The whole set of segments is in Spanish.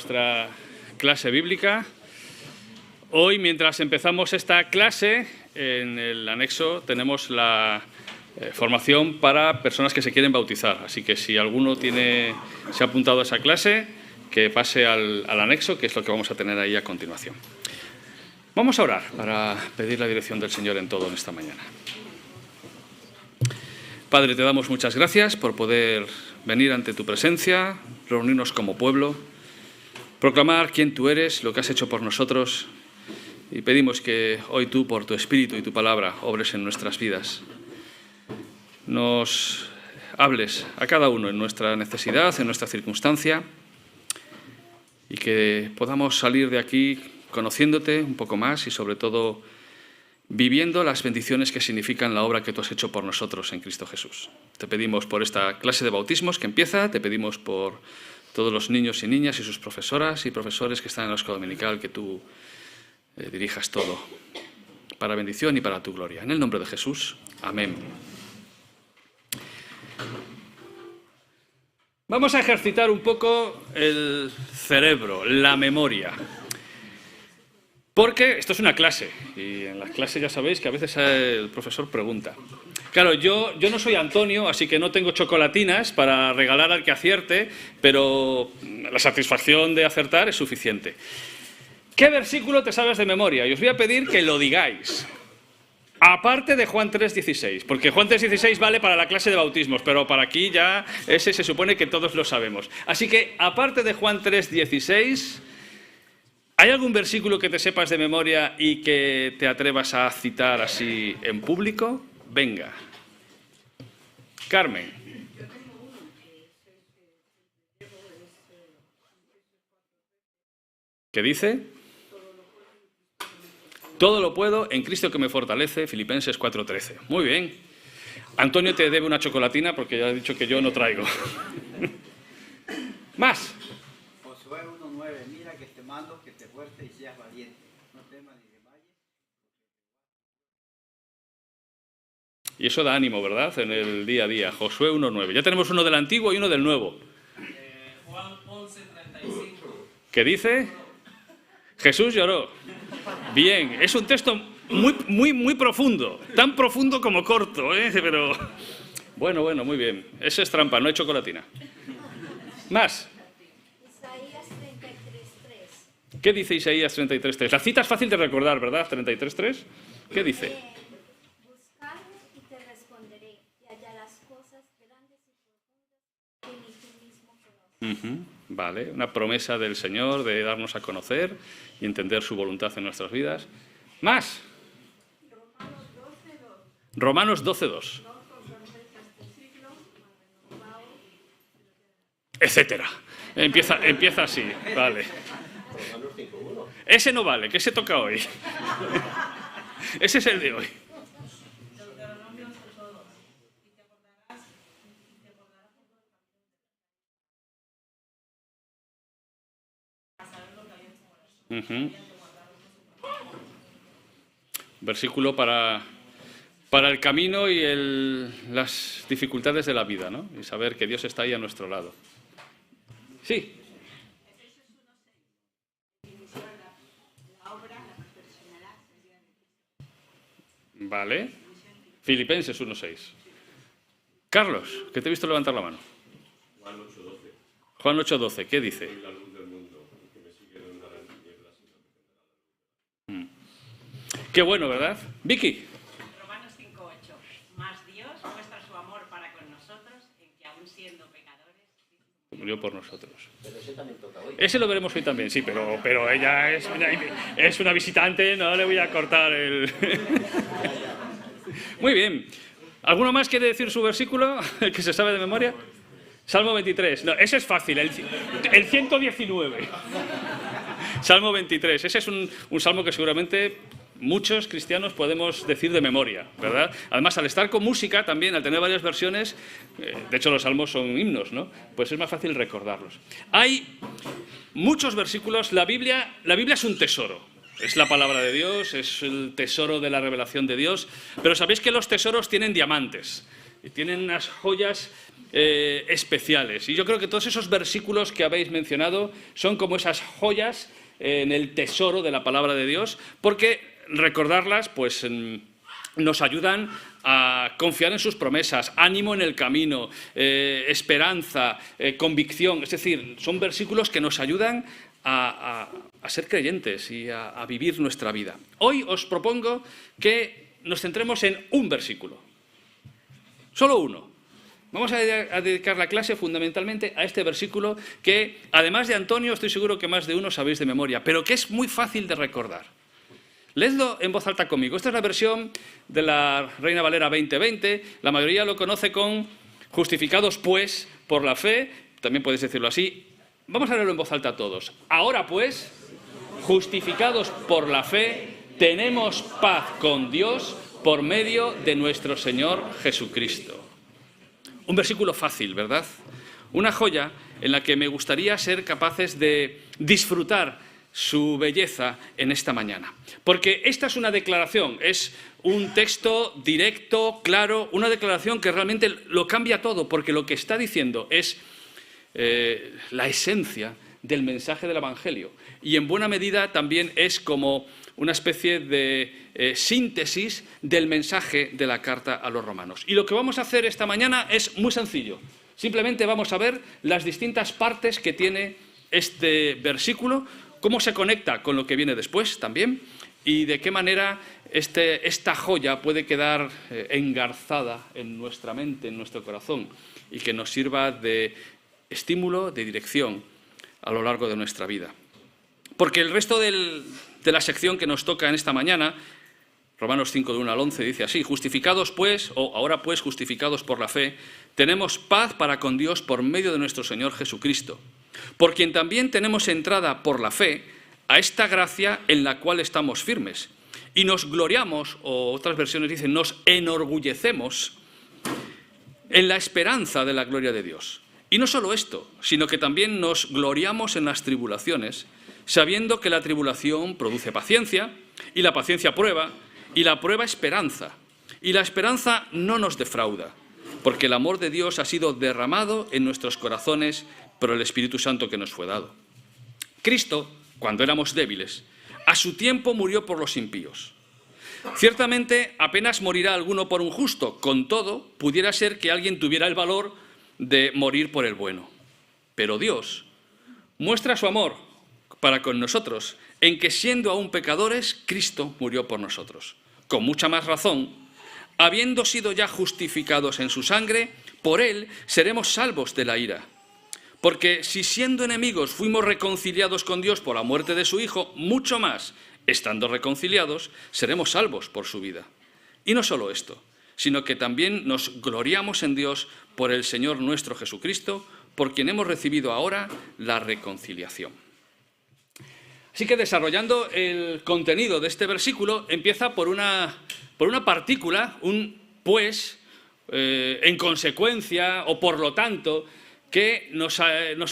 nuestra clase bíblica. Hoy, mientras empezamos esta clase, en el anexo tenemos la formación para personas que se quieren bautizar. Así que si alguno se ha apuntado a esa clase, que pase al anexo, que es lo que vamos a tener ahí a continuación. Vamos a orar para pedir la dirección del Señor en todo en esta mañana. Padre, te damos muchas gracias por poder venir ante tu presencia, reunirnos como pueblo, proclamar quién tú eres, lo que has hecho por nosotros, y pedimos que hoy tú, por tu Espíritu y tu palabra, obres en nuestras vidas. Nos hables a cada uno en nuestra necesidad, en nuestra circunstancia, y que podamos salir de aquí conociéndote un poco más y, sobre todo, viviendo las bendiciones que significan la obra que tú has hecho por nosotros en Cristo Jesús. Te pedimos por esta clase de bautismos que empieza, te pedimos por todos los niños y niñas y sus profesoras y profesores que están en la escuela dominical, que tú dirijas todo para bendición y para tu gloria. En el nombre de Jesús, amén. Vamos a ejercitar un poco el cerebro, la memoria. Porque esto es una clase, y en las clases ya sabéis que a veces el profesor pregunta. Claro, yo no soy Antonio, así que no tengo chocolatinas para regalar al que acierte, pero la satisfacción de acertar es suficiente. ¿Qué versículo te sabes de memoria? Y os voy a pedir que lo digáis. Aparte de Juan 3,16, porque Juan 3,16 vale para la clase de bautismos, pero para aquí ya ese se supone que todos lo sabemos. Así que, aparte de Juan 3,16... ¿hay algún versículo que te sepas de memoria y que te atrevas a citar así en público? Venga. Carmen. ¿Qué dice? Todo lo puedo en Cristo que me fortalece, Filipenses 4:13. Muy bien. Antonio te debe una chocolatina porque ya he dicho que yo no traigo. Más. Josué 1:9, mira que te mando que te fuertes y seas valiente, no temas ni desmayes. Y eso da ánimo, ¿verdad? En el día a día. Josué 1:9. Ya tenemos uno del Antiguo y uno del Nuevo. Juan 11:35. ¿Qué dice? Jesús lloró. Bien, es un texto muy profundo. Tan profundo como corto, ¿eh? Pero bueno, muy bien. Eso es trampa, no hay chocolatina. Más. ¿Qué dice Isaías 33:3? La cita es fácil de recordar, ¿verdad? 33:3. ¿Qué dice? Buscarme y te responderé, y hallarás cosas grandes y profundas que ni tú mismo conoces. Vale, una promesa del Señor de darnos a conocer y entender su voluntad en nuestras vidas. Más. Romanos 12:2. Etcétera. Empieza así, vale. Ese no vale, que se toca hoy. Ese es el de hoy. Versículo para el camino y las dificultades de la vida, ¿no? Y saber que Dios está ahí a nuestro lado. Sí. Vale. Filipenses 1:6. Carlos, que te he visto levantar la mano. Juan 8:12. Juan 8:12, ¿qué dice? Soy la luz del mundo, el que me sigue no andará en tinieblas, sino que tendrá la luz. Qué bueno, ¿verdad? Vicky. Romanos 5:8. Mas Dios muestra su amor para con nosotros en que aún siendo pecadores Murió por nosotros. Pero ese también toca hoy. Ese lo veremos hoy también, sí, pero ella es una visitante, no le voy a cortar el... Muy bien. ¿Alguno más quiere decir su versículo, el que se sabe de memoria? Salmo 23. No, ese es fácil, el 119. Salmo 23. Ese es un salmo que seguramente muchos cristianos podemos decir de memoria, ¿verdad? Además, al estar con música también, al tener varias versiones, de hecho los salmos son himnos, ¿no? Pues es más fácil recordarlos. Hay muchos versículos. La Biblia es un tesoro. Es la palabra de Dios, es el tesoro de la revelación de Dios. Pero sabéis que los tesoros tienen diamantes y tienen unas joyas especiales. Y yo creo que todos esos versículos que habéis mencionado son como esas joyas en el tesoro de la palabra de Dios, porque recordarlas pues nos ayudan a confiar en sus promesas, ánimo en el camino, esperanza, convicción. Es decir, son versículos que nos ayudan a ser creyentes y a vivir nuestra vida. Hoy os propongo que nos centremos en un versículo, solo uno. Vamos a dedicar la clase fundamentalmente a este versículo que, además de Antonio, estoy seguro que más de uno sabéis de memoria, pero que es muy fácil de recordar. Leedlo en voz alta conmigo. Esta es la versión de la Reina Valera 2020. La mayoría lo conoce con justificados pues por la fe. También podéis decirlo así. Vamos a leerlo en voz alta todos. Ahora pues, justificados por la fe, tenemos paz con Dios por medio de nuestro Señor Jesucristo. Un versículo fácil, ¿verdad? Una joya en la que me gustaría ser capaces de disfrutar su belleza en esta mañana. Porque esta es una declaración, es un texto directo, claro, una declaración que realmente lo cambia todo, porque lo que está diciendo es la esencia del mensaje del Evangelio. Y en buena medida también es como una especie de síntesis del mensaje de la carta a los romanos. Y lo que vamos a hacer esta mañana es muy sencillo. Simplemente vamos a ver las distintas partes que tiene este versículo, cómo se conecta con lo que viene después también y de qué manera esta joya puede quedar engarzada en nuestra mente, en nuestro corazón y que nos sirva de estímulo, de dirección a lo largo de nuestra vida. Porque el resto de la sección que nos toca en esta mañana, Romanos 5, de 1 al 11, dice así: justificados pues, o ahora pues justificados por la fe, tenemos paz para con Dios por medio de nuestro Señor Jesucristo, por quien también tenemos entrada por la fe a esta gracia en la cual estamos firmes, y nos gloriamos, o otras versiones dicen, nos enorgullecemos en la esperanza de la gloria de Dios. Y no solo esto, sino que también nos gloriamos en las tribulaciones, sabiendo que la tribulación produce paciencia, y la paciencia prueba, y la prueba esperanza. Y la esperanza no nos defrauda, porque el amor de Dios ha sido derramado en nuestros corazones por el Espíritu Santo que nos fue dado. Cristo, cuando éramos débiles, a su tiempo murió por los impíos. Ciertamente apenas morirá alguno por un justo, con todo, pudiera ser que alguien tuviera el valor de morir por el bueno. Pero Dios muestra su amor para con nosotros en que, siendo aún pecadores, Cristo murió por nosotros. Con mucha más razón, habiendo sido ya justificados en su sangre, por él seremos salvos de la ira. Porque si siendo enemigos fuimos reconciliados con Dios por la muerte de su Hijo, mucho más, estando reconciliados, seremos salvos por su vida. Y no solo esto, sino que también nos gloriamos en Dios por el Señor nuestro Jesucristo, por quien hemos recibido ahora la reconciliación. Así que, desarrollando el contenido de este versículo, empieza por una partícula, un pues, en consecuencia o por lo tanto, que nos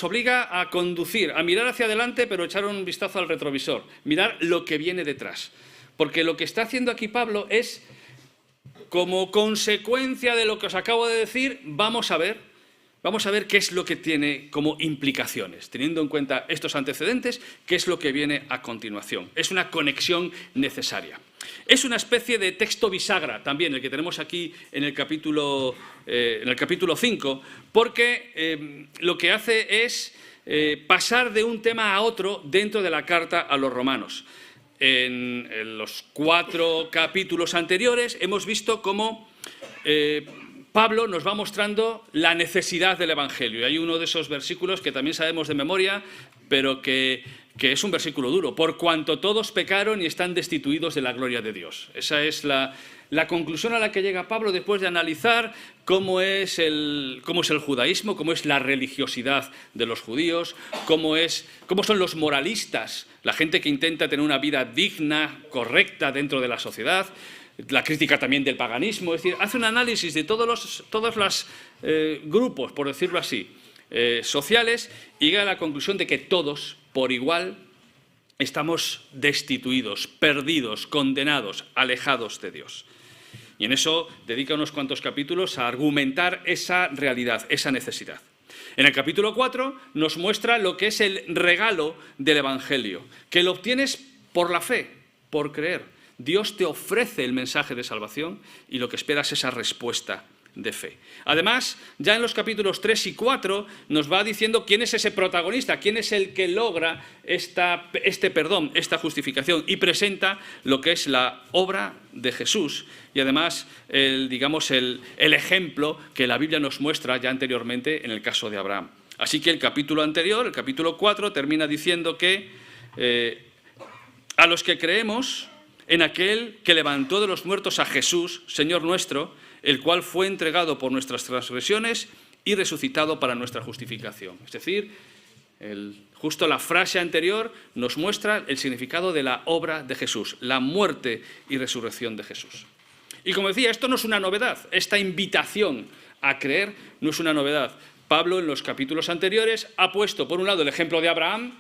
obliga a conducir, a mirar hacia adelante, pero echar un vistazo al retrovisor, mirar lo que viene detrás. Porque lo que está haciendo aquí Pablo es, como consecuencia de lo que os acabo de decir, vamos a ver qué es lo que tiene como implicaciones. Teniendo en cuenta estos antecedentes, qué es lo que viene a continuación. Es una conexión necesaria. Es una especie de texto bisagra también, el que tenemos aquí en el capítulo 5, porque lo que hace es pasar de un tema a otro dentro de la carta a los romanos. En los 4 capítulos anteriores hemos visto cómo Pablo nos va mostrando la necesidad del Evangelio. Y hay uno de esos versículos que también sabemos de memoria, pero que es un versículo duro. Por cuanto todos pecaron y están destituidos de la gloria de Dios. Esa es la conclusión a la que llega Pablo después de analizar cómo es el judaísmo, cómo es la religiosidad de los judíos, cómo son los moralistas, la gente que intenta tener una vida digna, correcta dentro de la sociedad, la crítica también del paganismo. Es decir, hace un análisis de todos los grupos, por decirlo así, sociales, y llega a la conclusión de que todos, por igual, estamos destituidos, perdidos, condenados, alejados de Dios. Y en eso dedica unos cuantos capítulos a argumentar esa realidad, esa necesidad. En el capítulo 4 nos muestra lo que es el regalo del Evangelio, que lo obtienes por la fe, por creer. Dios te ofrece el mensaje de salvación y lo que esperas es esa respuesta de fe. Además, ya en los capítulos 3 y 4 nos va diciendo quién es ese protagonista, quién es el que logra este perdón, esta justificación, y presenta lo que es la obra de Jesús y además el ejemplo que la Biblia nos muestra ya anteriormente en el caso de Abraham. Así que el capítulo anterior, el capítulo 4, termina diciendo que a los que creemos en aquel que levantó de los muertos a Jesús, Señor nuestro, el cual fue entregado por nuestras transgresiones y resucitado para nuestra justificación. Es decir, justo la frase anterior nos muestra el significado de la obra de Jesús, la muerte y resurrección de Jesús. Y como decía, esto no es una novedad, esta invitación a creer no es una novedad. Pablo en los capítulos anteriores ha puesto por un lado el ejemplo de Abraham,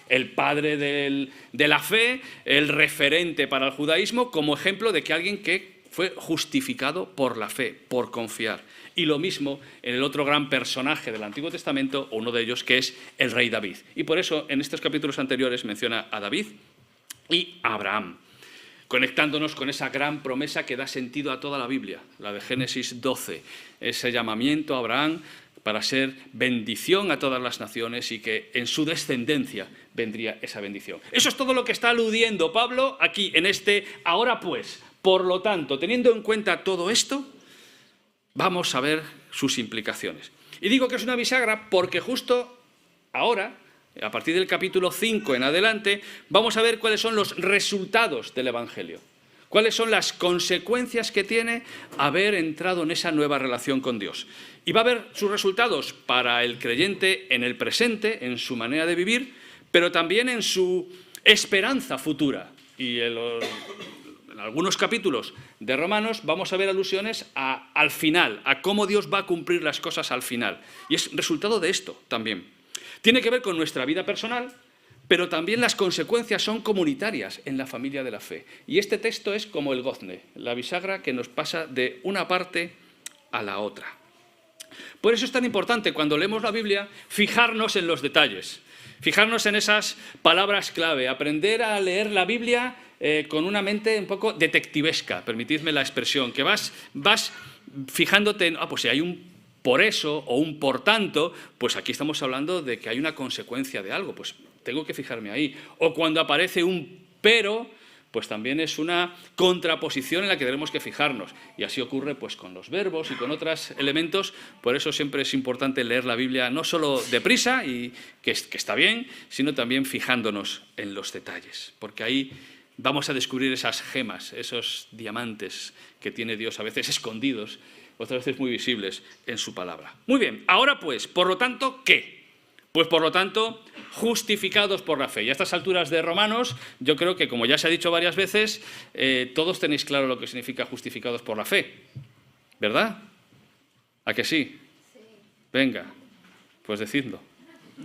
el padre de la fe, el referente para el judaísmo, como ejemplo de que alguien que fue justificado por la fe, por confiar. Y lo mismo en el otro gran personaje del Antiguo Testamento, o uno de ellos, que es el rey David. Y por eso en estos capítulos anteriores menciona a David y a Abraham, conectándonos con esa gran promesa que da sentido a toda la Biblia, la de Génesis 12, ese llamamiento a Abraham para ser bendición a todas las naciones y que en su descendencia vendría esa bendición. Eso es todo lo que está aludiendo Pablo aquí en este ahora pues. Por lo tanto, teniendo en cuenta todo esto, vamos a ver sus implicaciones. Y digo que es una bisagra porque justo ahora, a partir del capítulo 5 en adelante, vamos a ver cuáles son los resultados del Evangelio. Cuáles son las consecuencias que tiene haber entrado en esa nueva relación con Dios. Y va a haber sus resultados para el creyente en el presente, en su manera de vivir, pero también en su esperanza futura. Y en algunos capítulos de Romanos vamos a ver alusiones al final, a cómo Dios va a cumplir las cosas al final. Y es resultado de esto también. Tiene que ver con nuestra vida personal, pero también las consecuencias son comunitarias en la familia de la fe. Y este texto es como el gozne, la bisagra que nos pasa de una parte a la otra. Por eso es tan importante cuando leemos la Biblia fijarnos en los detalles, fijarnos en esas palabras clave, aprender a leer la Biblia con una mente un poco detectivesca, permitidme la expresión, que vas fijándote en, pues si hay un por eso o un por tanto, pues aquí estamos hablando de que hay una consecuencia de algo, pues tengo que fijarme ahí. O cuando aparece un pero, pues también es una contraposición en la que tenemos que fijarnos. Y así ocurre pues con los verbos y con otros elementos. Por eso siempre es importante leer la Biblia no solo deprisa, y que está bien, sino también fijándonos en los detalles. Porque ahí vamos a descubrir esas gemas, esos diamantes que tiene Dios a veces escondidos, otras veces muy visibles en su palabra. Muy bien, ahora pues, por lo tanto, ¿qué? Pues por lo tanto, justificados por la fe. Y a estas alturas de Romanos, yo creo que, como ya se ha dicho varias veces, todos tenéis claro lo que significa justificados por la fe, ¿verdad? ¿A que sí? Sí. Venga, pues decidlo.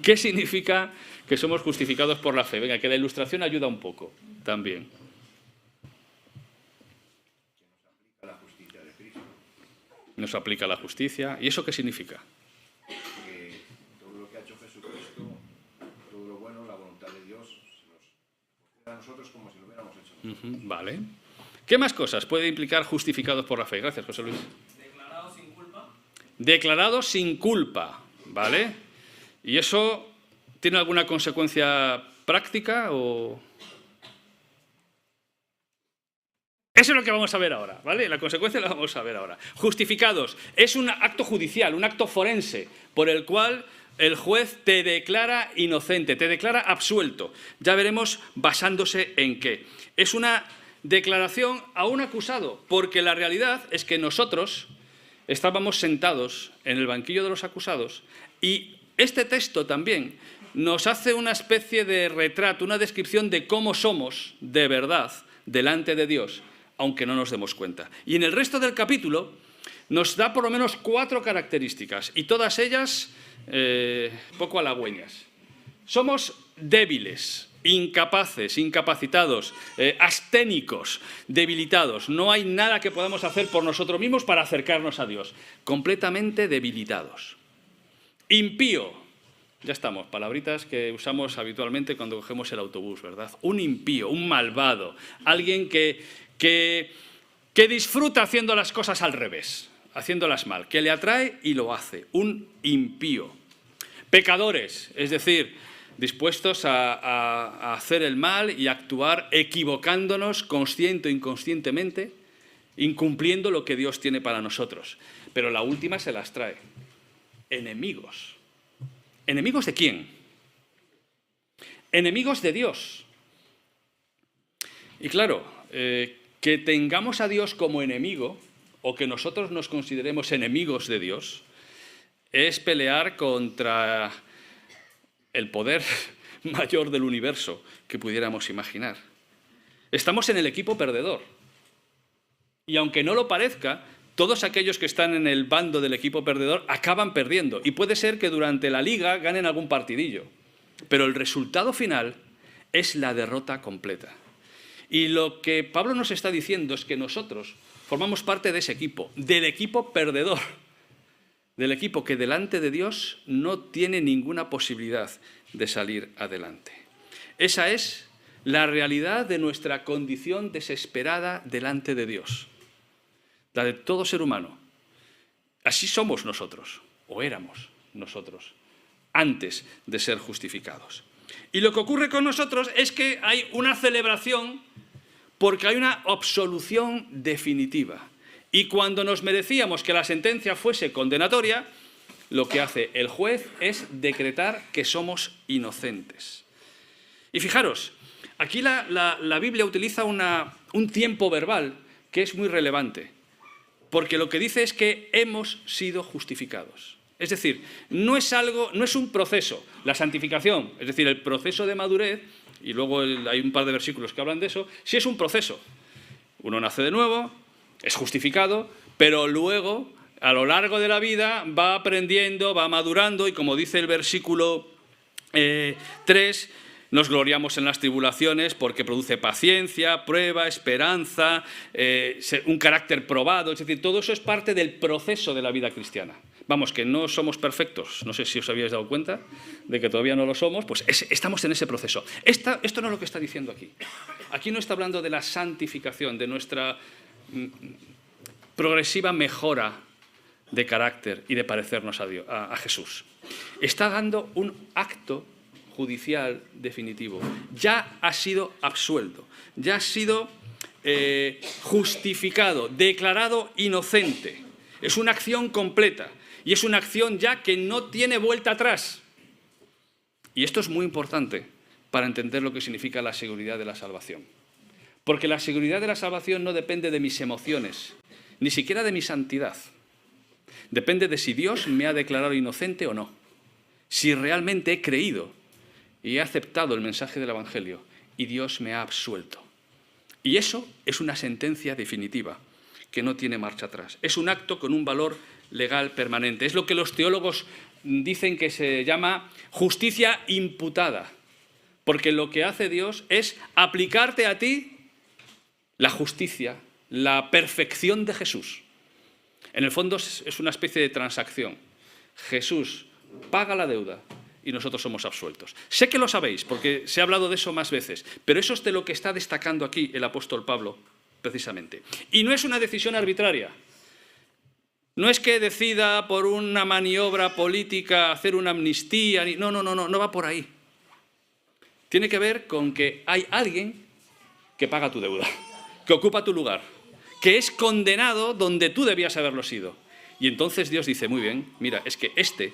¿Qué significa que somos justificados por la fe? Venga, que la ilustración ayuda un poco también. La justicia de Cristo. Nos aplica la justicia. ¿Y eso qué significa? Que todo lo que ha hecho Jesucristo, todo lo bueno, la voluntad de Dios, se nos concede a nosotros como si lo hubiéramos hecho nosotros. Vale. ¿Qué más cosas puede implicar justificados por la fe? Gracias, José Luis. Declarado sin culpa. Declarado sin culpa, ¿vale? ¿Y eso tiene alguna consecuencia práctica o...? Eso es lo que vamos a ver ahora, ¿vale? La consecuencia la vamos a ver ahora. Justificados. Es un acto judicial, un acto forense, por el cual el juez te declara inocente, te declara absuelto. Ya veremos basándose en qué. Es una declaración a un acusado, porque la realidad es que nosotros estábamos sentados en el banquillo de los acusados y este texto también nos hace una especie de retrato, una descripción de cómo somos de verdad delante de Dios, aunque no nos demos cuenta. Y en el resto del capítulo nos da por lo menos 4 características, y todas ellas poco halagüeñas. Somos débiles, incapaces, incapacitados, asténicos, debilitados. No hay nada que podamos hacer por nosotros mismos para acercarnos a Dios. Completamente debilitados. Impío. Ya estamos, palabritas que usamos habitualmente cuando cogemos el autobús, ¿verdad? Un impío, un malvado, alguien que disfruta haciendo las cosas al revés, haciéndolas mal, que le atrae y lo hace. Un impío. Pecadores, es decir, dispuestos a hacer el mal y a actuar equivocándonos consciente o inconscientemente, incumpliendo lo que Dios tiene para nosotros. Pero la última se las trae. Enemigos. ¿Enemigos de quién? Enemigos de Dios. Y claro, que tengamos a Dios como enemigo, o que nosotros nos consideremos enemigos de Dios, es pelear contra el poder mayor del universo que pudiéramos imaginar. Estamos en el equipo perdedor. Y aunque no lo parezca, todos aquellos que están en el bando del equipo perdedor acaban perdiendo. Y puede ser que durante la liga ganen algún partidillo. Pero el resultado final es la derrota completa. Y lo que Pablo nos está diciendo es que nosotros formamos parte de ese equipo, del equipo perdedor, del equipo que delante de Dios no tiene ninguna posibilidad de salir adelante. Esa es la realidad de nuestra condición desesperada delante de Dios, la de todo ser humano. Así somos nosotros, o éramos nosotros, antes de ser justificados. Y lo que ocurre con nosotros es que hay una celebración porque hay una absolución definitiva. Y cuando nos merecíamos que la sentencia fuese condenatoria, lo que hace el juez es decretar que somos inocentes. Y fijaros, aquí la Biblia utiliza un tiempo verbal que es muy relevante, porque lo que dice es que hemos sido justificados. Es decir, no es un proceso. La santificación, es decir, el proceso de madurez, y luego hay un par de versículos que hablan de eso, sí es un proceso. Uno nace de nuevo, es justificado, pero luego, a lo largo de la vida, va aprendiendo, va madurando, y como dice el versículo 3, nos gloriamos en las tribulaciones porque produce paciencia, prueba, esperanza, un carácter probado. Es decir, todo eso es parte del proceso de la vida cristiana. Vamos, que no somos perfectos. No sé si os habíais dado cuenta de que todavía no lo somos. Pues estamos en ese proceso. Esto no es lo que está diciendo aquí. Aquí no está hablando de la santificación, de nuestra progresiva mejora de carácter y de parecernos a Jesús. Está dando un acto judicial definitivo. Ya ha sido absuelto, ya ha sido justificado, declarado inocente. Es una acción completa y es una acción ya que no tiene vuelta atrás. Y esto es muy importante para entender lo que significa la seguridad de la salvación. Porque la seguridad de la salvación no depende de mis emociones, ni siquiera de mi santidad. Depende de si Dios me ha declarado inocente o no. Si realmente he creído y he aceptado el mensaje del Evangelio y Dios me ha absuelto. Y eso es una sentencia definitiva que no tiene marcha atrás. Es un acto con un valor legal permanente. Es lo que los teólogos dicen que se llama justicia imputada. Porque lo que hace Dios es aplicarte a ti la justicia, la perfección de Jesús. En el fondo es una especie de transacción. Jesús paga la deuda y nosotros somos absueltos. Sé que lo sabéis, porque se ha hablado de eso más veces, pero eso es de lo que está destacando aquí el apóstol Pablo, precisamente. Y no es una decisión arbitraria. No es que decida por una maniobra política hacer una amnistía. No va por ahí. Tiene que ver con que hay alguien que paga tu deuda, que ocupa tu lugar, que es condenado donde tú debías haberlo sido. Y entonces Dios dice, muy bien, mira, es que este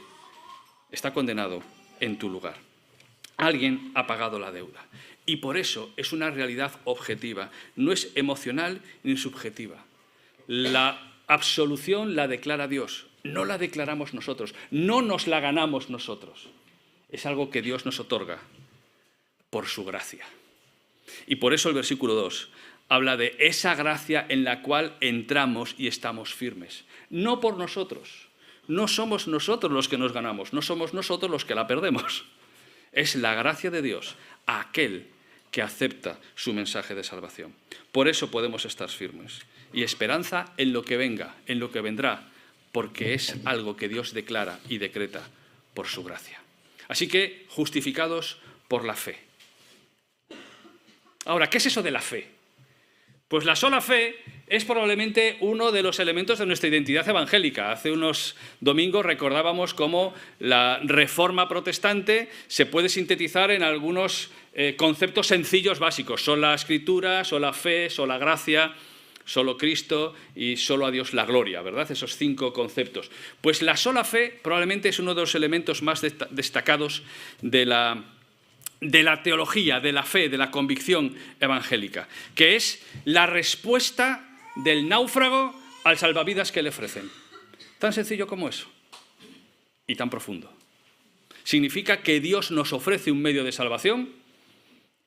está condenado en tu lugar. Alguien ha pagado la deuda. Y por eso es una realidad objetiva, no es emocional ni subjetiva. La absolución la declara Dios, no la declaramos nosotros, no nos la ganamos nosotros. Es algo que Dios nos otorga por su gracia. Y por eso el versículo 2 habla de esa gracia en la cual entramos y estamos firmes. No por nosotros, no somos nosotros los que nos ganamos, no somos nosotros los que la perdemos. Es la gracia de Dios a aquel que acepta su mensaje de salvación. Por eso podemos estar firmes. Y esperanza en lo que venga, en lo que vendrá, porque es algo que Dios declara y decreta por su gracia. Así que, justificados por la fe. Ahora, ¿qué es eso de la fe? Pues la sola fe es probablemente uno de los elementos de nuestra identidad evangélica. Hace unos domingos recordábamos cómo la reforma protestante se puede sintetizar en algunos conceptos sencillos básicos. Sola escritura, sola fe, sola gracia, solo Cristo y solo a Dios la gloria, ¿verdad? Esos 5 conceptos. Pues la sola fe probablemente es uno de los elementos más destacados de la teología, de la fe, de la convicción evangélica, que es la respuesta del náufrago al salvavidas que le ofrecen. Tan sencillo como eso. Y tan profundo. Significa que Dios nos ofrece un medio de salvación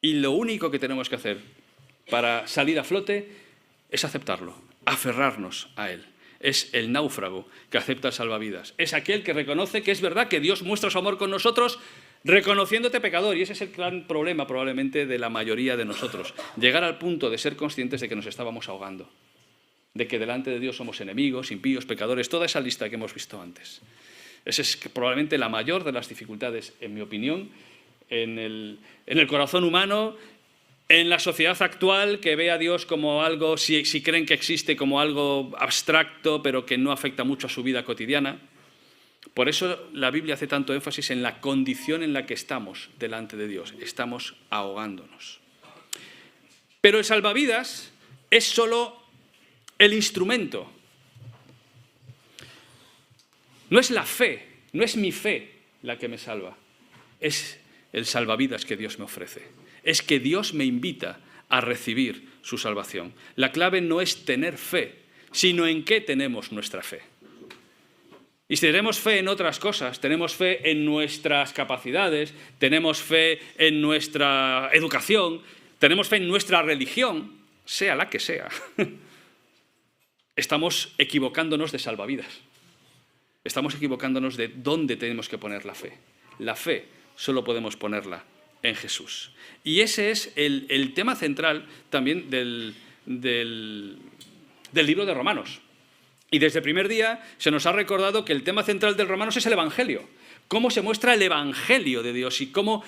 y lo único que tenemos que hacer para salir a flote es aceptarlo, aferrarnos a él. Es el náufrago que acepta el salvavidas. Es aquel que reconoce que es verdad que Dios muestra su amor con nosotros reconociéndote pecador. Y ese es el gran problema probablemente de la mayoría de nosotros. Llegar al punto de ser conscientes de que nos estábamos ahogando. De que delante de Dios somos enemigos, impíos, pecadores. Toda esa lista que hemos visto antes. Esa es probablemente la mayor de las dificultades, en mi opinión, en el corazón humano, en la sociedad actual, que ve a Dios como algo, si creen que existe, como algo abstracto, pero que no afecta mucho a su vida cotidiana. Por eso la Biblia hace tanto énfasis en la condición en la que estamos delante de Dios. Estamos ahogándonos. Pero el salvavidas es solo el instrumento. No es la fe, no es mi fe la que me salva. Es el salvavidas que Dios me ofrece. Es que Dios me invita a recibir su salvación. La clave no es tener fe, sino en qué tenemos nuestra fe. Y si tenemos fe en otras cosas, tenemos fe en nuestras capacidades, tenemos fe en nuestra educación, tenemos fe en nuestra religión, sea la que sea, estamos equivocándonos de salvavidas. Estamos equivocándonos de dónde tenemos que poner la fe. La fe solo podemos ponerla en Jesús. Y ese es el tema central también del libro de Romanos. Y desde el primer día se nos ha recordado que el tema central del Romanos es el Evangelio. Cómo se muestra el Evangelio de Dios y cómo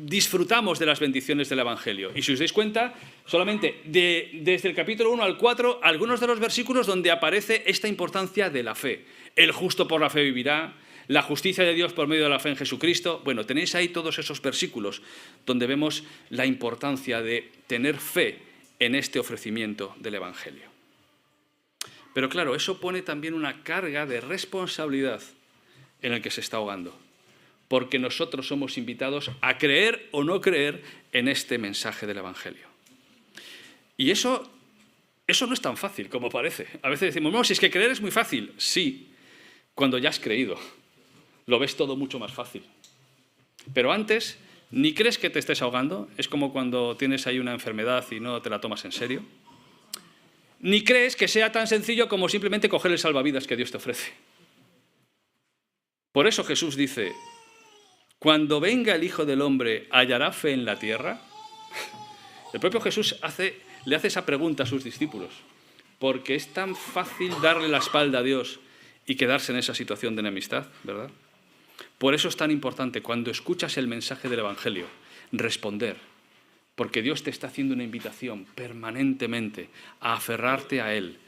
disfrutamos de las bendiciones del Evangelio. Y si os dais cuenta, solamente desde el capítulo 1 al 4, algunos de los versículos donde aparece esta importancia de la fe. El justo por la fe vivirá, la justicia de Dios por medio de la fe en Jesucristo. Bueno, tenéis ahí todos esos versículos donde vemos la importancia de tener fe en este ofrecimiento del Evangelio. Pero claro, eso pone también una carga de responsabilidad en el que se está ahogando, porque nosotros somos invitados a creer o no creer en este mensaje del Evangelio. Y eso no es tan fácil como parece. A veces decimos, no, si es que creer es muy fácil. Sí, cuando ya has creído, lo ves todo mucho más fácil. Pero antes, ni crees que te estés ahogando, es como cuando tienes ahí una enfermedad y no te la tomas en serio. Ni crees que sea tan sencillo como simplemente coger el salvavidas que Dios te ofrece. Por eso Jesús dice, cuando venga el Hijo del Hombre, ¿hallará fe en la tierra? El propio Jesús le hace esa pregunta a sus discípulos, porque es tan fácil darle la espalda a Dios y quedarse en esa situación de enemistad, ¿verdad? Por eso es tan importante, cuando escuchas el mensaje del Evangelio, responder, porque Dios te está haciendo una invitación permanentemente a aferrarte a Él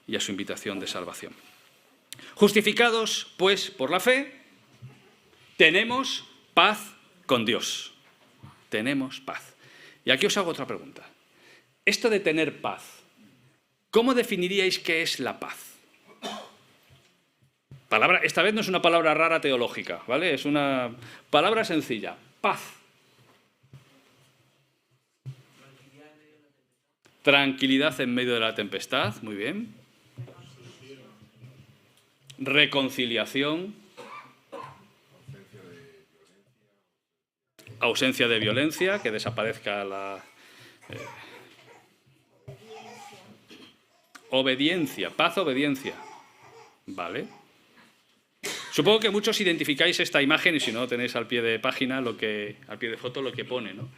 y a su invitación de salvación. Justificados, pues, por la fe, tenemos paz con Dios. Tenemos paz. Y aquí os hago otra pregunta. Esto de tener paz, ¿cómo definiríais qué es la paz? Esta vez no es una palabra rara teológica, ¿vale? Es una palabra sencilla. Paz. Tranquilidad en medio de la tempestad, muy bien. Reconciliación. Ausencia de violencia, que desaparezca la... obediencia, paz, obediencia. ¿Vale? Supongo que muchos identificáis esta imagen y si no tenéis al pie de página, al pie de foto, lo que pone, ¿no?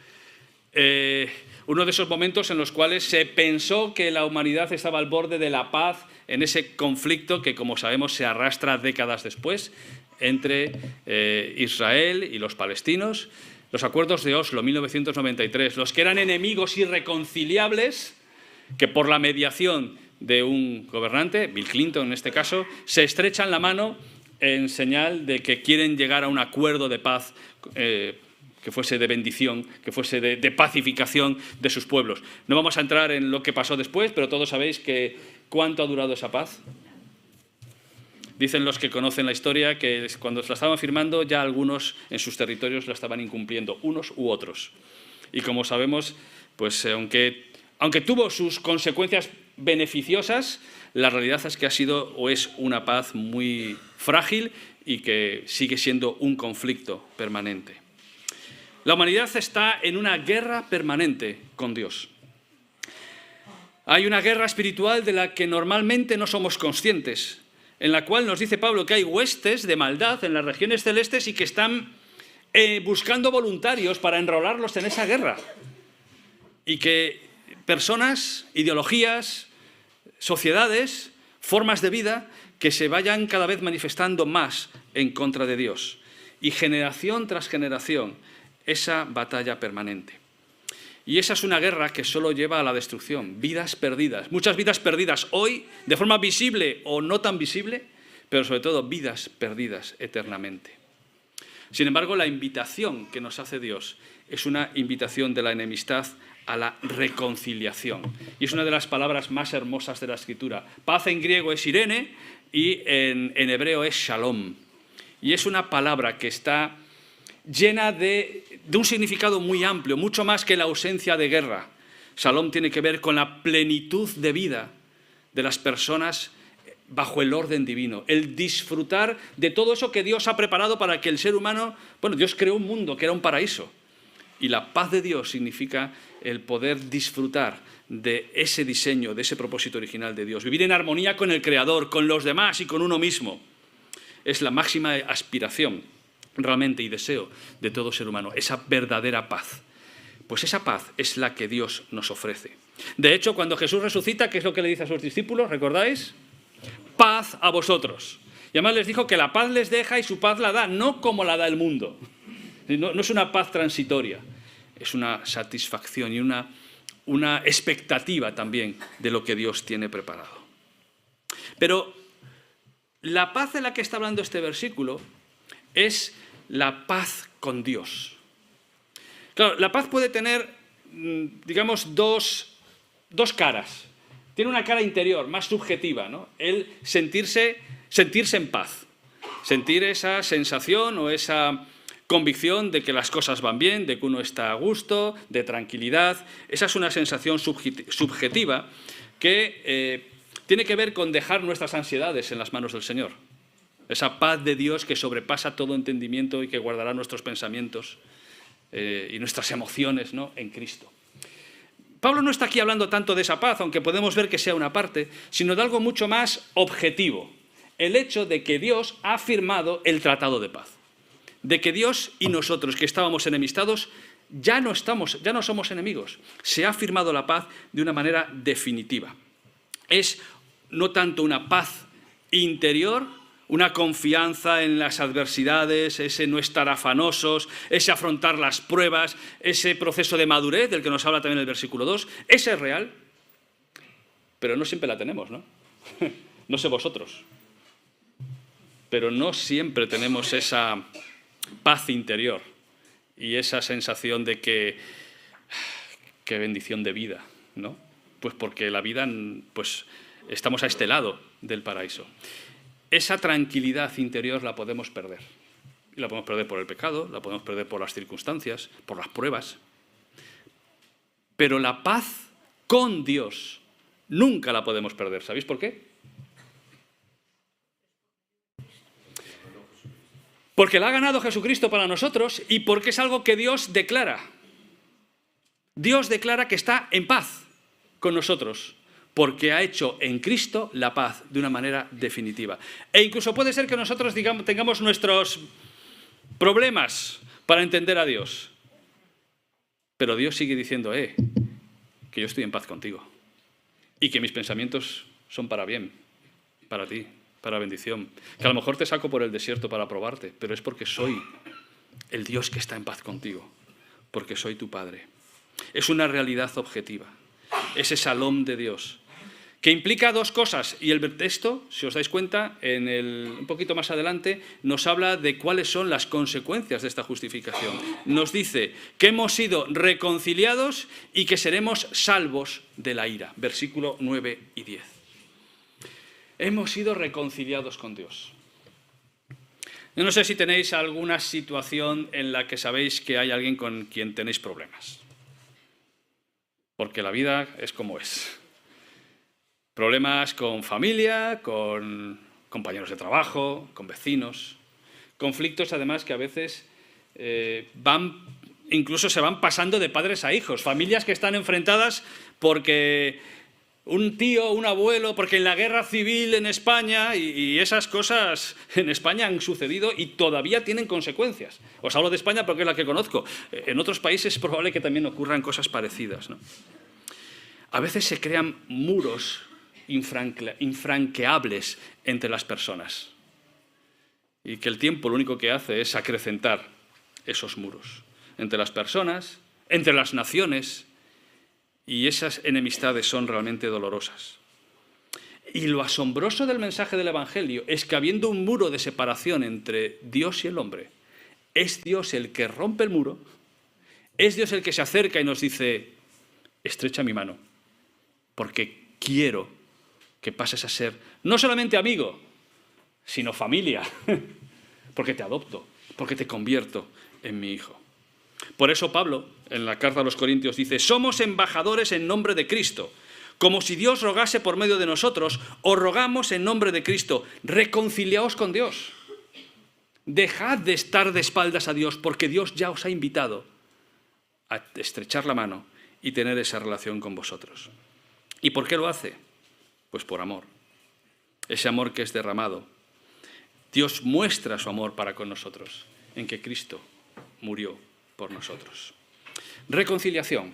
Uno de esos momentos en los cuales se pensó que la humanidad estaba al borde de la paz en ese conflicto que, como sabemos, se arrastra décadas después entre Israel y los palestinos. Los acuerdos de Oslo, 1993, los que eran enemigos irreconciliables, que por la mediación de un gobernante, Bill Clinton en este caso, se estrechan la mano en señal de que quieren llegar a un acuerdo de paz que fuese de bendición, que fuese de pacificación de sus pueblos. No vamos a entrar en lo que pasó después, pero todos sabéis que ¿cuánto ha durado esa paz? Dicen los que conocen la historia que cuando se la estaban firmando ya algunos en sus territorios la estaban incumpliendo, unos u otros. Y como sabemos, pues aunque tuvo sus consecuencias beneficiosas, la realidad es que ha sido o es una paz muy frágil y que sigue siendo un conflicto permanente. La humanidad está en una guerra permanente con Dios. Hay una guerra espiritual de la que normalmente no somos conscientes, en la cual nos dice Pablo que hay huestes de maldad en las regiones celestes y que están buscando voluntarios para enrolarlos en esa guerra. Y que personas, ideologías, sociedades, formas de vida que se vayan cada vez manifestando más en contra de Dios. Y generación tras generación, esa batalla permanente. Y esa es una guerra que solo lleva a la destrucción, vidas perdidas, muchas vidas perdidas hoy, de forma visible o no tan visible, pero sobre todo vidas perdidas eternamente. Sin embargo, la invitación que nos hace Dios es una invitación de la enemistad a la reconciliación. Y es una de las palabras más hermosas de la Escritura. Paz en griego es irene y en hebreo es shalom. Y es una palabra que está llena de un significado muy amplio, mucho más que la ausencia de guerra. Shalom tiene que ver con la plenitud de vida de las personas bajo el orden divino, el disfrutar de todo eso que Dios ha preparado para que el ser humano, bueno, Dios creó un mundo que era un paraíso, y la paz de Dios significa el poder disfrutar de ese diseño, de ese propósito original de Dios, vivir en armonía con el Creador, con los demás y con uno mismo. Es la máxima aspiración realmente y deseo de todo ser humano, esa verdadera paz. Pues esa paz es la que Dios nos ofrece. De hecho, cuando Jesús resucita, ¿qué es lo que le dice a sus discípulos? ¿Recordáis? Paz a vosotros. Y además les dijo que la paz les deja y su paz la da, no como la da el mundo. No es una paz transitoria, es una satisfacción y una expectativa también de lo que Dios tiene preparado. Pero la paz de la que está hablando este versículo es la paz con Dios. Claro, la paz puede tener, digamos, dos caras. Tiene una cara interior, más subjetiva, ¿no? El sentirse en paz. Sentir esa sensación o esa convicción de que las cosas van bien, de que uno está a gusto, de tranquilidad. Esa es una sensación subjetiva que tiene que ver con dejar nuestras ansiedades en las manos del Señor. Esa paz de Dios que sobrepasa todo entendimiento y que guardará nuestros pensamientos y nuestras emociones, ¿no?, en Cristo. Pablo no está aquí hablando tanto de esa paz, aunque podemos ver que sea una parte, sino de algo mucho más objetivo. El hecho de que Dios ha firmado el tratado de paz. De que Dios y nosotros, que estábamos enemistados, ya no somos enemigos. Se ha firmado la paz de una manera definitiva. Es no tanto una paz interior, una confianza en las adversidades, ese no estar afanosos, ese afrontar las pruebas, ese proceso de madurez del que nos habla también el versículo 2, ese es real, pero no siempre la tenemos, ¿no? No sé vosotros, pero no siempre tenemos esa paz interior y esa sensación de que qué bendición de vida, ¿no? Pues porque la vida, pues estamos a este lado del paraíso. Esa tranquilidad interior la podemos perder. Y la podemos perder por el pecado, la podemos perder por las circunstancias, por las pruebas. Pero la paz con Dios nunca la podemos perder. ¿Sabéis por qué? Porque la ha ganado Jesucristo para nosotros y porque es algo que Dios declara. Dios declara que está en paz con nosotros. porque ha hecho en Cristo la paz de una manera definitiva. E incluso puede ser que nosotros tengamos nuestros problemas para entender a Dios. Pero Dios sigue diciendo, que yo estoy en paz contigo. Y que mis pensamientos son para bien, para ti, para bendición. Que a lo mejor te saco por el desierto para probarte, pero es porque soy el Dios que está en paz contigo. Porque soy tu Padre. Es una realidad objetiva. Ese shalom de Dios, que implica dos cosas. Y el texto, si os dais cuenta, un poquito más adelante, nos habla de cuáles son las consecuencias de esta justificación. Nos dice que hemos sido reconciliados y que seremos salvos de la ira. Versículo 9 y 10. Hemos sido reconciliados con Dios. Yo no sé si tenéis alguna situación en la que sabéis que hay alguien con quien tenéis problemas. Porque la vida es como es. Problemas con familia, con compañeros de trabajo, con vecinos. Conflictos, además, que a veces incluso se van pasando de padres a hijos. Familias que están enfrentadas porque un tío, un abuelo, porque en la guerra civil en España, y esas cosas en España han sucedido y todavía tienen consecuencias. Os hablo de España porque es la que conozco. En otros países es probable que también ocurran cosas parecidas, ¿no? A veces se crean muros infranqueables entre las personas y que el tiempo lo único que hace es acrecentar esos muros entre las personas, entre las naciones, y esas enemistades son realmente dolorosas. Y lo asombroso del mensaje del Evangelio es que habiendo un muro de separación entre Dios y el hombre, es Dios el que rompe el muro, es Dios el que se acerca y nos dice, estrecha mi mano, porque quiero que pases a ser no solamente amigo, sino familia, porque te adopto, porque te convierto en mi hijo. Por eso Pablo, en la carta a los Corintios, dice, somos embajadores en nombre de Cristo. Como si Dios rogase por medio de nosotros, os rogamos en nombre de Cristo, reconciliaos con Dios. Dejad de estar de espaldas a Dios, porque Dios ya os ha invitado a estrechar la mano y tener esa relación con vosotros. ¿Y por qué lo hace? Pues por amor. Ese amor que es derramado. Dios muestra su amor para con nosotros, en que Cristo murió por nosotros. Reconciliación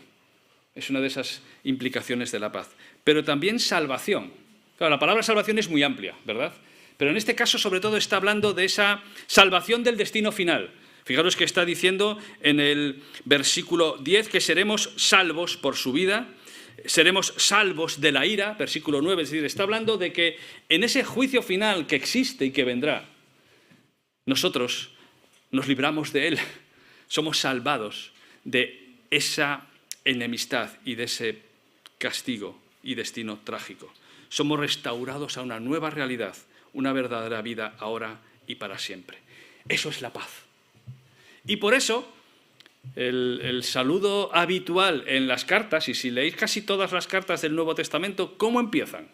es una de esas implicaciones de la paz. Pero también salvación. Claro, la palabra salvación es muy amplia, ¿verdad? Pero en este caso, sobre todo, está hablando de esa salvación del destino final. Fijaros que está diciendo en el versículo 10 que seremos salvos por su vida, seremos salvos de la ira, versículo 9, es decir, está hablando de que en ese juicio final que existe y que vendrá, nosotros nos libramos de él, somos salvados de esa enemistad y de ese castigo y destino trágico. Somos restaurados a una nueva realidad, una verdadera vida ahora y para siempre. Eso es la paz. Y por eso el saludo habitual en las cartas, y si leéis casi todas las cartas del Nuevo Testamento, ¿cómo empiezan?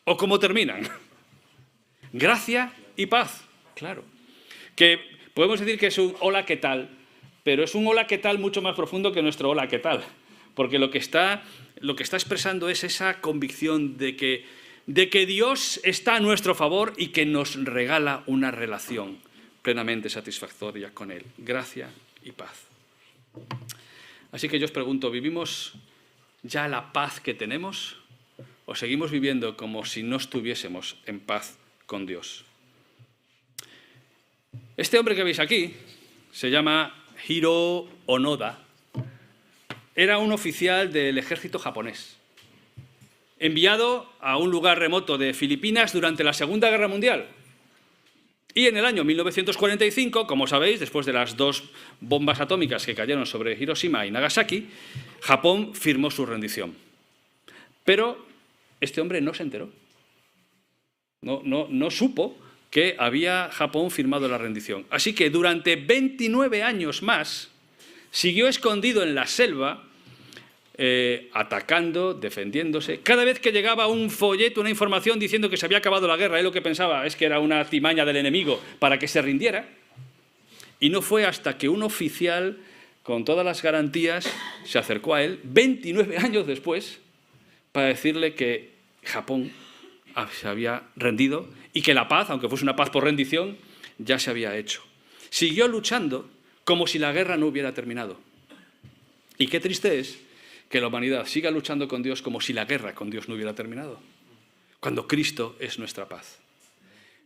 ¿O cómo terminan? Gracia y paz, claro. Que podemos decir que es un hola, ¿qué tal? Pero es un hola, ¿qué tal? Mucho más profundo que nuestro hola, ¿qué tal? Porque lo que está expresando es esa convicción de que Dios está a nuestro favor y que nos regala una relación plenamente satisfactoria con Él. Gracia y paz. Así que yo os pregunto, ¿vivimos ya la paz que tenemos o seguimos viviendo como si no estuviésemos en paz con Dios? Este hombre que veis aquí se llama Hiro Onoda. Era un oficial del ejército japonés, enviado a un lugar remoto de Filipinas durante la Segunda Guerra Mundial. Y en el año 1945, como sabéis, después de las 2 bombas atómicas que cayeron sobre Hiroshima y Nagasaki, Japón firmó su rendición. Pero este hombre no se enteró. No supo que había Japón firmado la rendición. Así que durante 29 años más siguió escondido en la selva, atacando, defendiéndose. Cada vez que llegaba un folleto, una información diciendo que se había acabado la guerra, él lo que pensaba es que era una artimaña del enemigo para que se rindiera. Y no fue hasta que un oficial, con todas las garantías, se acercó a él, 29 años después, para decirle que Japón se había rendido y que la paz, aunque fuese una paz por rendición, ya se había hecho. Siguió luchando como si la guerra no hubiera terminado. Y qué triste es que la humanidad siga luchando con Dios como si la guerra con Dios no hubiera terminado, cuando Cristo es nuestra paz.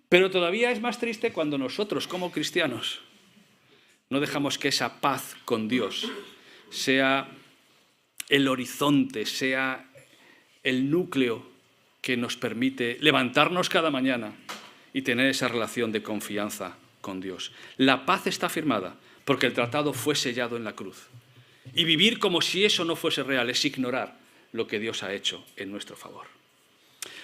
Pero todavía es más triste cuando nosotros, como cristianos, no dejamos que esa paz con Dios sea el horizonte, sea el núcleo que nos permite levantarnos cada mañana y tener esa relación de confianza con Dios. La paz está firmada porque el tratado fue sellado en la cruz. Y vivir como si eso no fuese real es ignorar lo que Dios ha hecho en nuestro favor.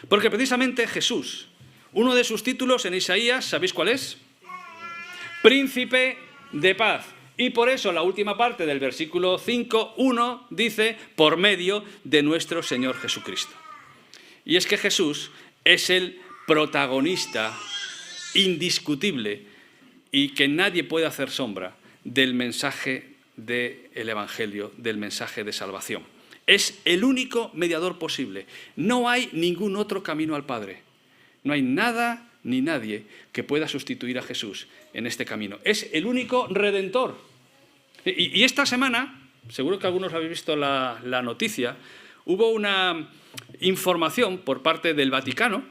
Porque precisamente Jesús, uno de sus títulos en Isaías, ¿sabéis cuál es? Príncipe de paz. Y por eso la última parte del versículo 5:1 dice, por medio de nuestro Señor Jesucristo. Y es que Jesús es el protagonista indiscutible y que nadie puede hacer sombra del mensaje del Evangelio, del mensaje de salvación. Es el único mediador posible. No hay ningún otro camino al Padre. No hay nada ni nadie que pueda sustituir a Jesús en este camino. Es el único redentor. Y esta semana, seguro que algunos habéis visto la noticia, hubo una información por parte del Vaticano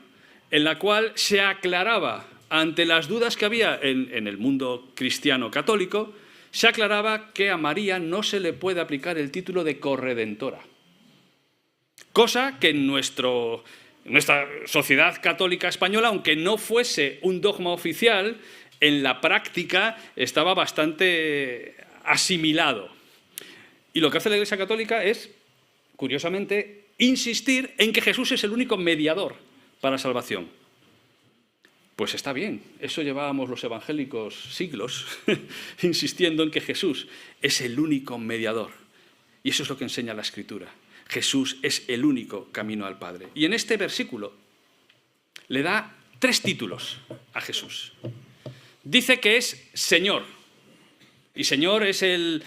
en la cual se aclaraba, ante las dudas que había en el mundo cristiano católico, se aclaraba que a María no se le puede aplicar el título de corredentora. Cosa que en nuestra sociedad católica española, aunque no fuese un dogma oficial, en la práctica estaba bastante asimilado. Y lo que hace la Iglesia Católica es, curiosamente, insistir en que Jesús es el único mediador para salvación. Pues está bien, eso llevábamos los evangélicos siglos insistiendo en que Jesús es el único mediador. Y eso es lo que enseña la Escritura. Jesús es el único camino al Padre. Y en este versículo le da 3 títulos a Jesús. Dice que es Señor. Y Señor es el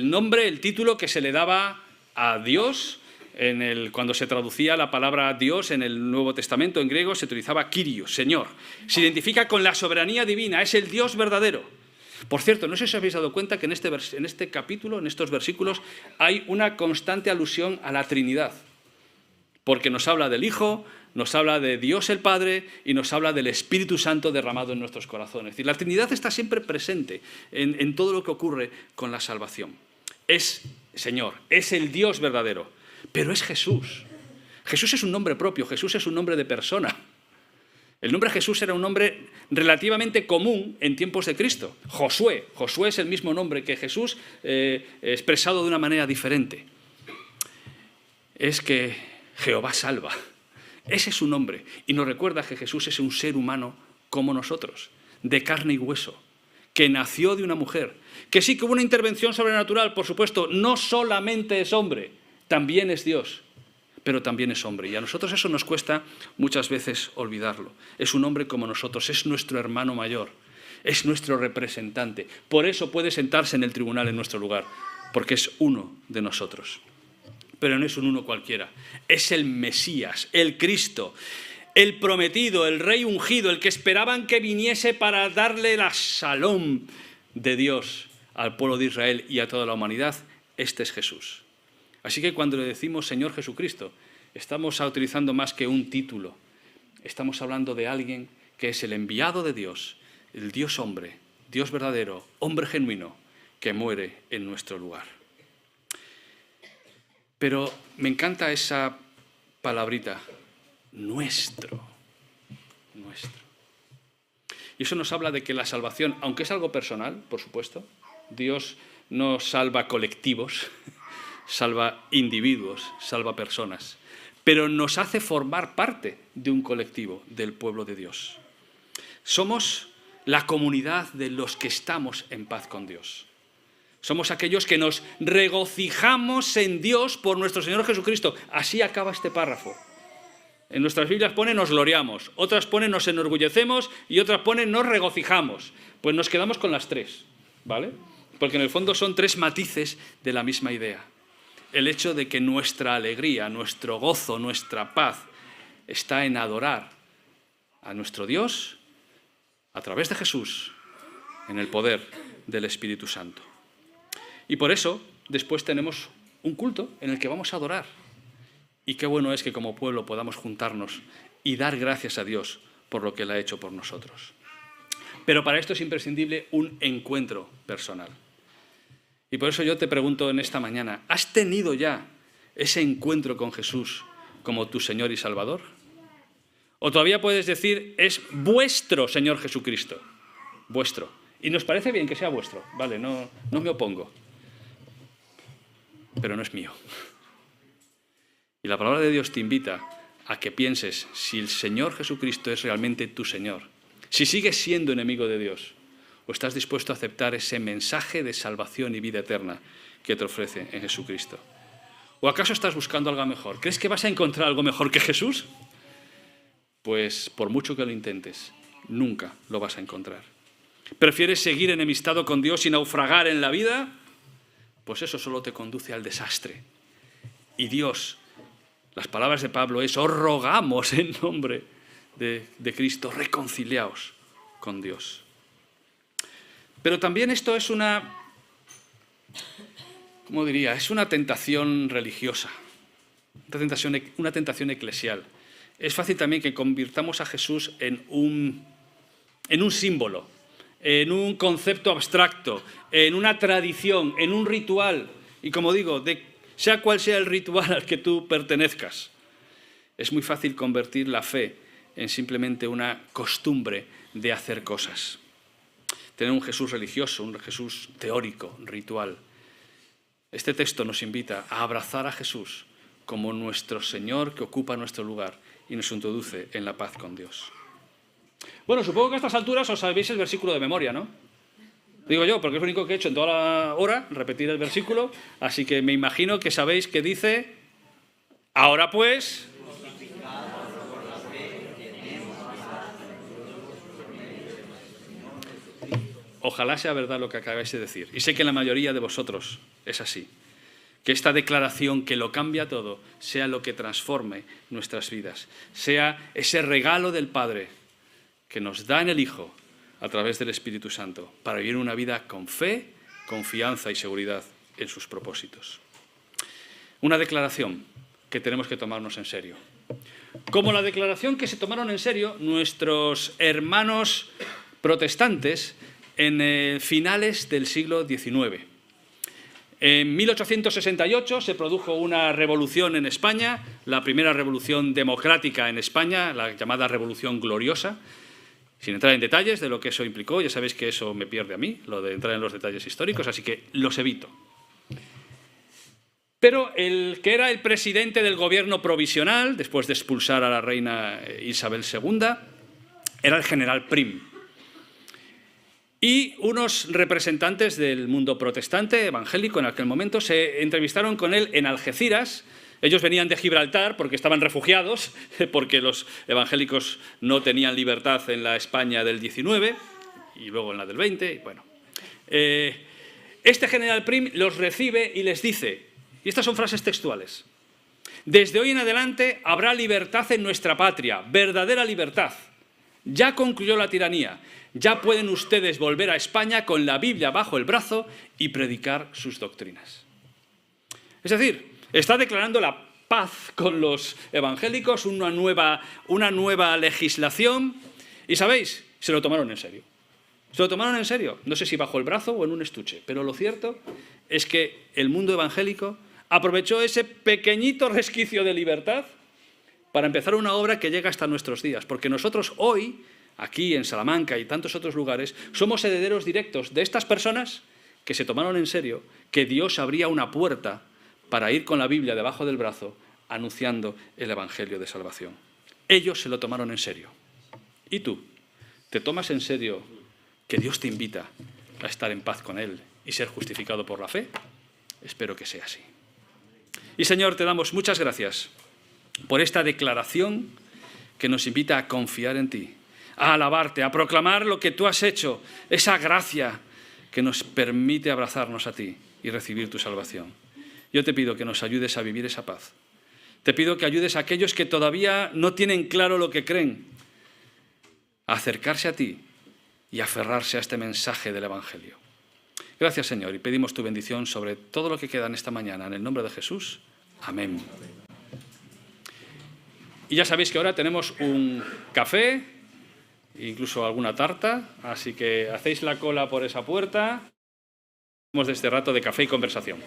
nombre, el título que se le daba a Dios cuando se traducía la palabra Dios en el Nuevo Testamento, en griego se utilizaba Kyrios, Señor. Se identifica con la soberanía divina, es el Dios verdadero. Por cierto, no sé si os habéis dado cuenta que en este capítulo, en estos versículos, hay una constante alusión a la Trinidad. Porque nos habla del Hijo, nos habla de Dios el Padre y nos habla del Espíritu Santo derramado en nuestros corazones. Es decir, la Trinidad está siempre presente en todo lo que ocurre con la salvación. Es Señor, es el Dios verdadero. Pero es Jesús. Jesús es un nombre propio, Jesús es un nombre de persona. El nombre Jesús era un nombre relativamente común en tiempos de Cristo. Josué es el mismo nombre que Jesús, expresado de una manera diferente. Es que Jehová salva. Ese es su nombre. Y nos recuerda que Jesús es un ser humano como nosotros, de carne y hueso, que nació de una mujer, que sí que hubo una intervención sobrenatural, por supuesto, no solamente es hombre, también es Dios, pero también es hombre. Y a nosotros eso nos cuesta muchas veces olvidarlo. Es un hombre como nosotros, es nuestro hermano mayor, es nuestro representante. Por eso puede sentarse en el tribunal en nuestro lugar, porque es uno de nosotros. Pero no es un uno cualquiera, es el Mesías, el Cristo, el prometido, el rey ungido, el que esperaban que viniese para darle la shalom de Dios al pueblo de Israel y a toda la humanidad. Este es Jesús. Así que cuando le decimos Señor Jesucristo, estamos utilizando más que un título. Estamos hablando de alguien que es el enviado de Dios, el Dios hombre, Dios verdadero, hombre genuino, que muere en nuestro lugar. Pero me encanta esa palabrita, nuestro. Y eso nos habla de que la salvación, aunque es algo personal, por supuesto, Dios no salva colectivos, salva individuos, salva personas, pero nos hace formar parte de un colectivo, del pueblo de Dios. Somos la comunidad de los que estamos en paz con Dios. Somos aquellos que nos regocijamos en Dios por nuestro Señor Jesucristo. Así acaba este párrafo. En nuestras Biblias pone nos gloriamos, otras pone nos enorgullecemos y otras pone nos regocijamos. Pues nos quedamos con las 3, ¿vale? Porque en el fondo son 3 matices de la misma idea. el hecho de que nuestra alegría, nuestro gozo, nuestra paz está en adorar a nuestro Dios a través de Jesús, en el poder del Espíritu Santo. Y por eso después tenemos un culto en el que vamos a adorar. Y qué bueno es que como pueblo podamos juntarnos y dar gracias a Dios por lo que Él ha hecho por nosotros. Pero para esto es imprescindible un encuentro personal. Y por eso yo te pregunto en esta mañana, ¿has tenido ya ese encuentro con Jesús como tu Señor y Salvador? O todavía puedes decir, es vuestro Señor Jesucristo, vuestro. Y nos parece bien que sea vuestro, vale, no me opongo, pero no es mío. Y la palabra de Dios te invita a que pienses si el Señor Jesucristo es realmente tu Señor, si sigues siendo enemigo de Dios, o estás dispuesto a aceptar ese mensaje de salvación y vida eterna que te ofrece en Jesucristo. ¿O acaso estás buscando algo mejor? ¿Crees que vas a encontrar algo mejor que Jesús? Pues por mucho que lo intentes, nunca lo vas a encontrar. ¿Prefieres seguir enemistado con Dios y naufragar en la vida? Pues eso solo te conduce al desastre. Y Dios, las palabras de Pablo es, os rogamos en nombre de Cristo, reconciliaos con Dios. Pero también esto es una, ¿cómo diría? Es una tentación religiosa, una tentación eclesial. Es fácil también que convirtamos a Jesús en un símbolo, en un concepto abstracto, en una tradición, en un ritual. Y como digo, sea cual sea el ritual al que tú pertenezcas, es muy fácil convertir la fe en simplemente una costumbre de hacer cosas. Tener un Jesús religioso, un Jesús teórico, ritual. Este texto nos invita a abrazar a Jesús como nuestro Señor que ocupa nuestro lugar y nos introduce en la paz con Dios. Bueno, supongo que a estas alturas os sabéis el versículo de memoria, ¿no? Digo yo, porque es lo único que he hecho en toda la hora, repetir el versículo, así que me imagino que sabéis que dice, ahora pues... Ojalá sea verdad lo que acabáis de decir. Y sé que la mayoría de vosotros es así. Que esta declaración que lo cambia todo sea lo que transforme nuestras vidas. Sea ese regalo del Padre que nos da en el Hijo a través del Espíritu Santo para vivir una vida con fe, confianza y seguridad en sus propósitos. Una declaración que tenemos que tomarnos en serio. Como la declaración que se tomaron en serio nuestros hermanos protestantes en finales del siglo XIX. En 1868 se produjo una revolución en España, la primera revolución democrática en España, la llamada Revolución Gloriosa. Sin entrar en detalles de lo que eso implicó, ya sabéis que eso me pierde a mí, lo de entrar en los detalles históricos, así que los evito. Pero el que era el presidente del gobierno provisional, después de expulsar a la reina Isabel II, era el general Prim. Y unos representantes del mundo protestante, evangélico en aquel momento, se entrevistaron con él en Algeciras. Ellos venían de Gibraltar porque estaban refugiados, porque los evangélicos no tenían libertad en la España del 19 y luego en la del 20. Y bueno, este general Prim los recibe y les dice, y estas son frases textuales, desde hoy en adelante habrá libertad en nuestra patria, verdadera libertad. Ya concluyó la tiranía. Ya pueden ustedes volver a España con la Biblia bajo el brazo y predicar sus doctrinas. Es decir, está declarando la paz con los evangélicos, una nueva legislación. Y ¿sabéis? Se lo tomaron en serio. Se lo tomaron en serio. No sé si bajo el brazo o en un estuche, pero lo cierto es que el mundo evangélico aprovechó ese pequeñito resquicio de libertad para empezar una obra que llega hasta nuestros días. Porque nosotros hoy, aquí en Salamanca y tantos otros lugares, somos herederos directos de estas personas que se tomaron en serio que Dios abría una puerta para ir con la Biblia debajo del brazo anunciando el Evangelio de salvación. Ellos se lo tomaron en serio. ¿Y tú? ¿Te tomas en serio que Dios te invita a estar en paz con Él y ser justificado por la fe? Espero que sea así. Y Señor, te damos muchas gracias por esta declaración que nos invita a confiar en ti, a alabarte, a proclamar lo que tú has hecho, esa gracia que nos permite abrazarnos a ti y recibir tu salvación. yo te pido que nos ayudes a vivir esa paz. Te pido que ayudes a aquellos que todavía no tienen claro lo que creen, a acercarse a ti y aferrarse a este mensaje del Evangelio. Gracias, Señor, y pedimos tu bendición sobre todo lo que queda en esta mañana. En el nombre de Jesús. Amén. Y ya sabéis que ahora tenemos un café, incluso alguna tarta, así que hacéis la cola por esa puerta. De este rato de café y conversación.